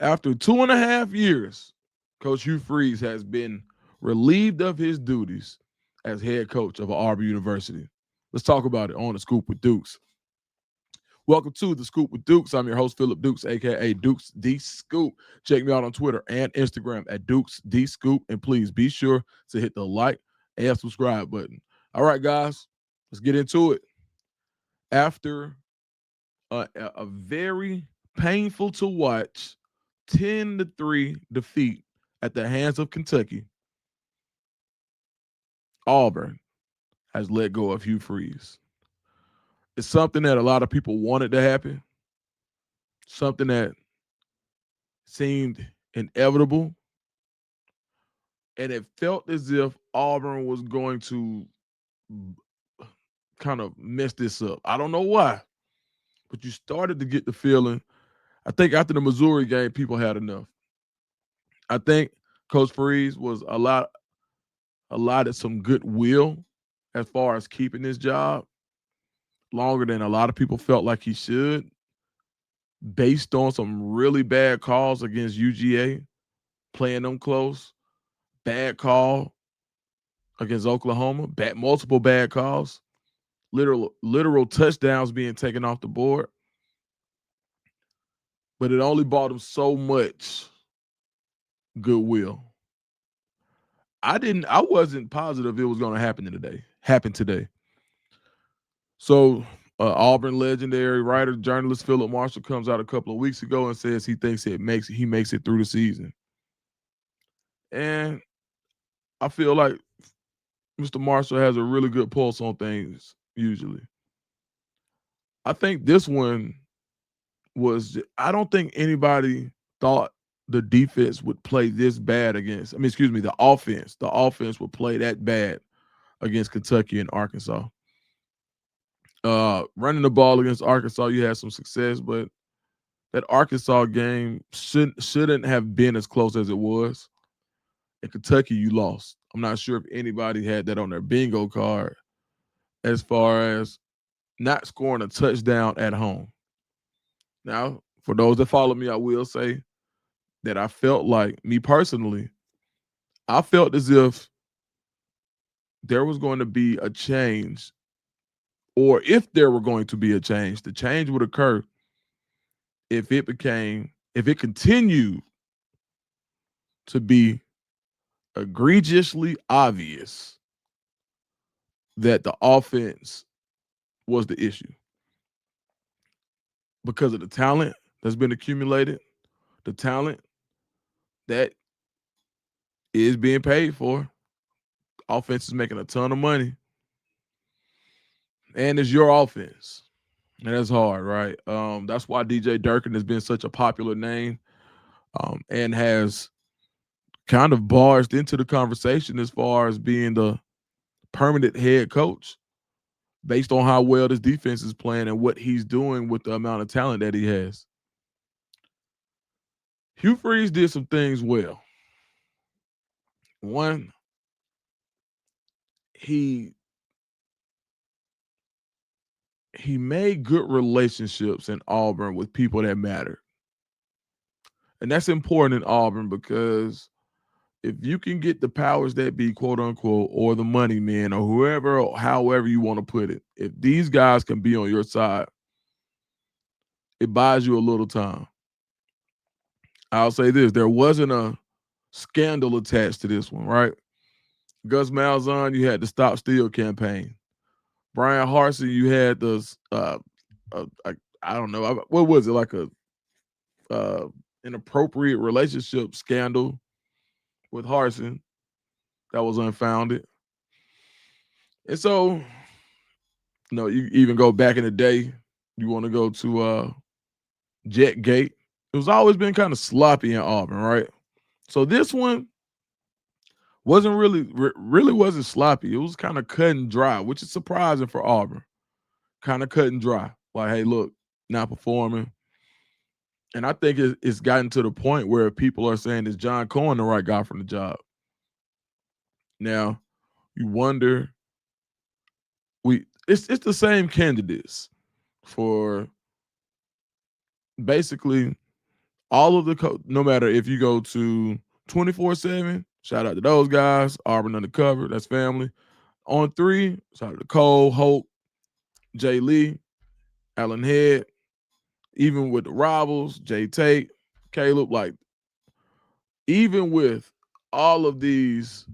After 2.5 years, Coach Hugh Freeze has been relieved of his duties as head coach of Auburn University. Let's talk about it on the Scoop with Dukes. Welcome to the Scoop with Dukes. I'm your host, Philip Dukes, aka Dukes the Scoop. Check me out on Twitter and Instagram at Dukes the Scoop. And please be sure to hit the like and subscribe button. All right, guys, let's get into it. After a very painful to watch 10-3 defeat at the hands of Kentucky, Auburn has let go of Hugh Freeze. It's something that a lot of people wanted to happen, something that seemed inevitable, and it felt as if Auburn was going to kind of mess this up. I don't know why, but you started to get the feeling. I think after the Missouri game, people had enough. I think Coach Freeze was allotted some goodwill as far as keeping his job longer than a lot of people felt like he should, based on some really bad calls against UGA, playing them close, bad call against Oklahoma, multiple bad calls, literal touchdowns being taken off the board. But it only bought him so much goodwill. I wasn't positive it was going to happen today. So Auburn legendary writer, journalist Philip Marshall comes out a couple of weeks ago and says he thinks he makes it through the season. And I feel like Mr. Marshall has a really good pulse on things usually. I think this one I don't think anybody thought the defense would play this bad against, the offense. The offense would play that bad against Kentucky and Arkansas. Running the ball against Arkansas, you had some success, but that Arkansas game shouldn't have been as close as it was. In Kentucky, you lost. I'm not sure if anybody had that on their bingo card as far as not scoring a touchdown at home. Now, for those that follow me, I will say that I felt like, me personally, I felt as if there was going to be a change, or if there were going to be a change, the change would occur if it continued to be egregiously obvious that the offense was the issue because of the talent that's been accumulated, the talent that is being paid for. Offense is making a ton of money, and it's your offense. And that's hard, right? That's why DJ Durkin has been such a popular name, and has kind of barged into the conversation as far as being the permanent head coach based on how well this defense is playing and what he's doing with the amount of talent that he has. Hugh Freeze did some things well. One, he he made good relationships in Auburn with people that matter. And that's important in Auburn because if you can get the powers that be, quote unquote, or the money men, or whoever, or however you want to put it, if these guys can be on your side, it buys you a little time. I'll say this: there wasn't a scandal attached to this one, right? Gus Malzahn, you had the Stop Steal campaign. Brian Harsin, you had this. I don't know what was it, like a uh, inappropriate relationship scandal with Harsin that was unfounded. And so, you even go back in the day, you want to go to Jet Gate. It was always been kind of sloppy in Auburn, right? So this one wasn't really wasn't sloppy. It was kind of cut and dry, which is surprising for Auburn. Kind of cut and dry. Like, hey, look, not performing. And I think it's gotten to the point where people are saying, is John Cohen the right guy for the job? Now, you wonder, it's the same candidates for basically all of the no matter if you go to 24/7, shout out to those guys. Auburn Undercover, that's family. On 3, shout out to Cole, Hope, Jay Lee, Allen Head, even with the Rivals, Jay Tate, Caleb, like even with all of these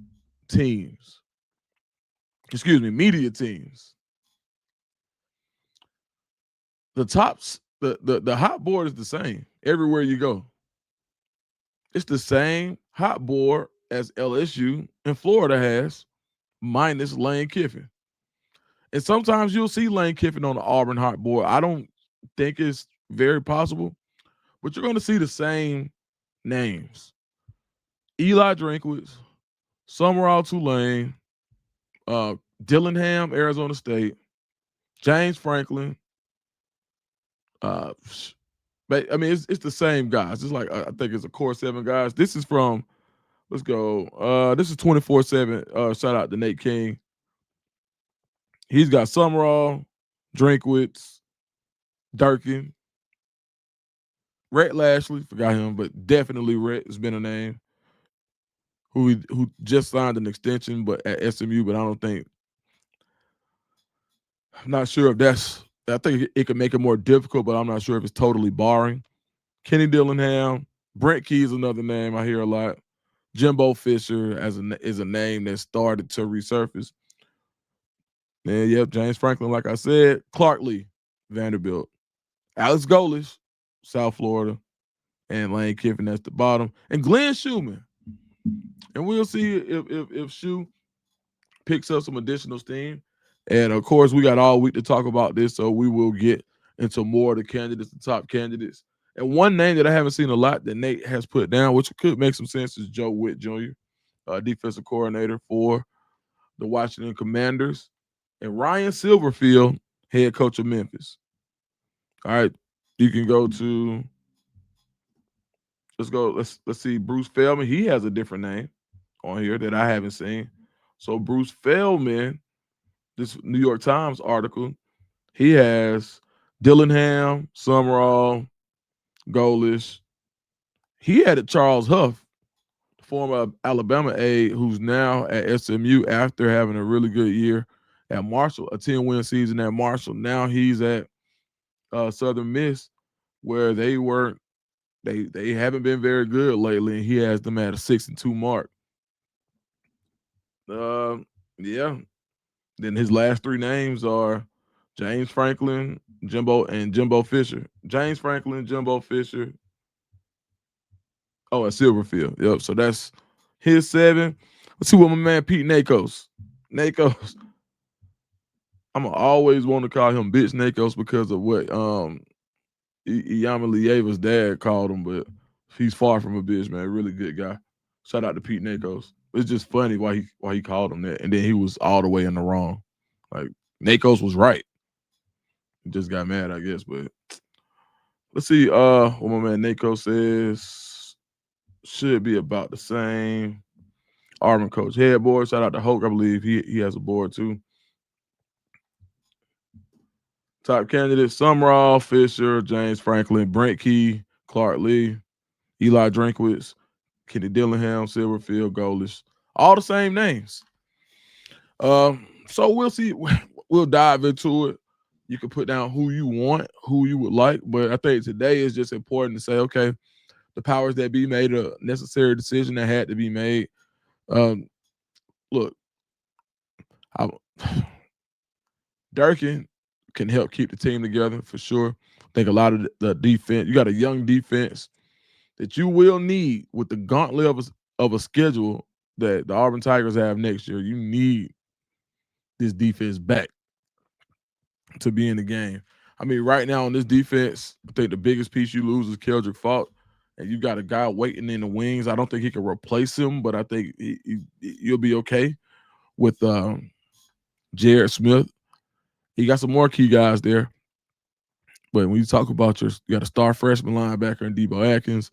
teams, media teams, the tops, the hot board is the same everywhere you go. It's the same hot board as LSU and Florida has, minus Lane Kiffin. And sometimes you'll see Lane Kiffin on the Auburn hot board. I don't think it's very possible, but you're going to see the same names: Eli Drinkwitz, Summerall Tulane, Dillingham, Arizona State, James Franklin. But I mean, it's the same guys. It's like I think it's a core 7 guys. This is from, let's go. This is 24/7. Shout out to Nate King. He's got Summerall, Drinkwitz, Durkin, Rhett Lashley, forgot him, but definitely Rhett has been a name. Who just signed an extension, but at SMU, but I'm not sure if that's. I think it could make it more difficult, but I'm not sure if it's totally barring. Kenny Dillingham, Brent Key is another name I hear a lot. Jimbo Fisher is a name that started to resurface. And yep, James Franklin, like I said, Clark Lee, Vanderbilt, Alex Golish, South Florida, and Lane Kiffin at the bottom, and Glenn Schumann. And we'll see if Shu picks up some additional steam. And of course, we got all week to talk about this, so we will get into more of the candidates, the top candidates. And one name that I haven't seen a lot that Nate has put down, which could make some sense, is Joe Witt Jr., defensive coordinator for the Washington Commanders, and Ryan Silverfield, head coach of Memphis. All right, you can go to. Let's go. Let's see. Bruce Feldman. He has a different name on here that I haven't seen. So Bruce Feldman, this New York Times article, he has Dillingham, Summerall, Golish. He had Charles Huff, former Alabama aide, who's now at SMU after having a really good year at Marshall, a 10-win season at Marshall. Now he's at Southern Miss, where they weren't. They haven't been very good lately, and he has them at a 6-2 mark. Yeah. Then his last 3 names are James Franklin, Jimbo Fisher. James Franklin, Jimbo Fisher. Oh, and Silverfield. Yep. So that's his 7. Let's see what my man Pete Nakos. Nakos. I'm gonna always want to call him Bitch Nakos because of what Iyama dad called him, but he's far from a bitch, man. Really good guy. Shout out to Pete Nakos. It's just funny why he called him that, and then he was all the way in the wrong. Like Nakos was right. He just got mad, I guess. But let's see. What my man Nakos says should be about the same. Auburn coach head board. Shout out to Hoke. I believe he has a board too. Top candidates: Summerall, Fisher, James Franklin, Brent Key, Clark Lee, Eli Drinkwitz, Kenny Dillingham, Silverfield, Golish. All the same names. So we'll see. We'll dive into it. You can put down who you want, who you would like. But I think today is just important to say, okay, the powers that be made a necessary decision that had to be made. Look, Durkin can help keep the team together for sure. I think a lot of the defense, you got a young defense that you will need with the gauntlet of a schedule that the Auburn Tigers have next year. You need this defense back to be in the game. I mean, right now on this defense, I think the biggest piece you lose is Keldrick Faulk, and you got a guy waiting in the wings. I don't think he can replace him, but I think you'll be okay with Jared Smith. You got some more key guys there. But when you talk about you got a star freshman linebacker in Debo Atkins.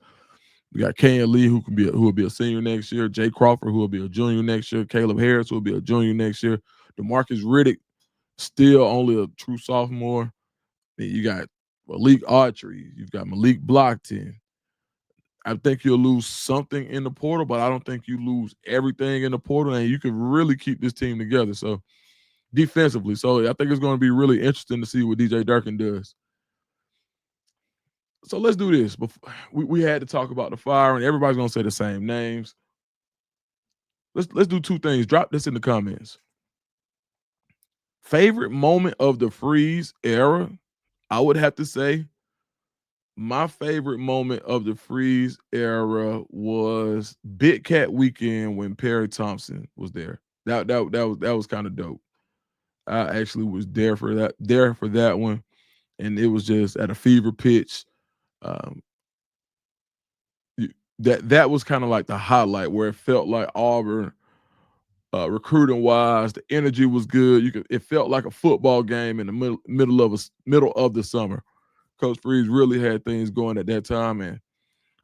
We got Ken Lee, who will be a senior next year. Jay Crawford, who will be a junior next year. Caleb Harris, who will be a junior next year. DeMarcus Riddick, still only a true sophomore. Then you got Malik Autry. You've got Malik Blockton. I think you'll lose something in the portal, but I don't think you lose everything in the portal, and you can really keep this team together. So defensively, so I think it's going to be really interesting to see what DJ Durkin does. So let's do this. We had to talk about the fire, and everybody's going to say the same names. Let's do two things. Drop this in the comments. Favorite moment of the Freeze era, I would have to say my favorite moment of the Freeze era was Big Cat Weekend when Perry Thompson was there. That was kind of dope. I actually was there for that one, and it was just at a fever pitch. Um, that was kind of like the highlight where it felt like Auburn, recruiting wise, the energy was good. It felt like a football game in the middle of the summer. Coach Freeze really had things going at that time, and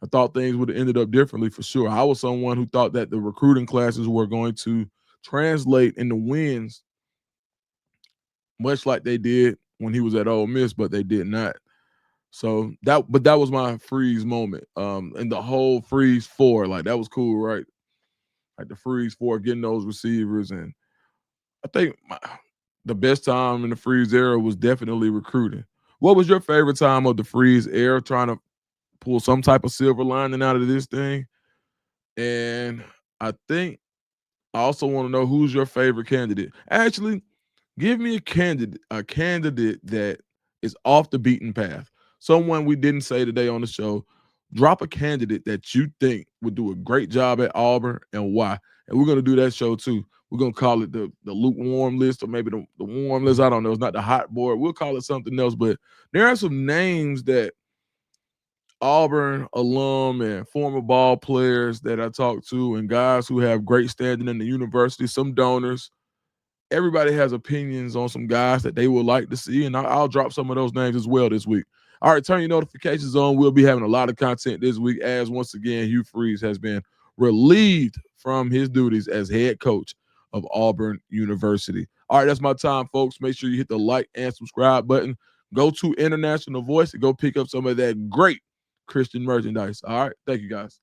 I thought things would have ended up differently for sure. I was someone who thought that the recruiting classes were going to translate into wins, much like they did when he was at Ole Miss, but they did not. So that was my Freeze moment. And the whole Freeze four, like that was cool, right? Like the Freeze four, getting those receivers, and I think the best time in the Freeze era was definitely recruiting. What was your favorite time of the Freeze era? Trying to pull some type of silver lining out of this thing. And I think I also want to know who's your favorite candidate. Actually, give me a candidate that is off the beaten path. Someone we didn't say today on the show. Drop a candidate that you think would do a great job at Auburn and why. And we're gonna do that show too. We're gonna call it the lukewarm list or maybe the warm list. I don't know. It's not the hot board. We'll call it something else. But there are some names that Auburn alum and former ball players that I talk to and guys who have great standing in the university, some donors. Everybody has opinions on some guys that they would like to see, and I'll drop some of those names as well this week. All right, turn your notifications on. We'll be having a lot of content this week as once again Hugh Freeze has been relieved from his duties as head coach of Auburn University. All right, that's my time, folks. Make sure you hit the like and subscribe button. Go to International Voice and go pick up some of that great Christian merchandise. All right. Thank you, guys.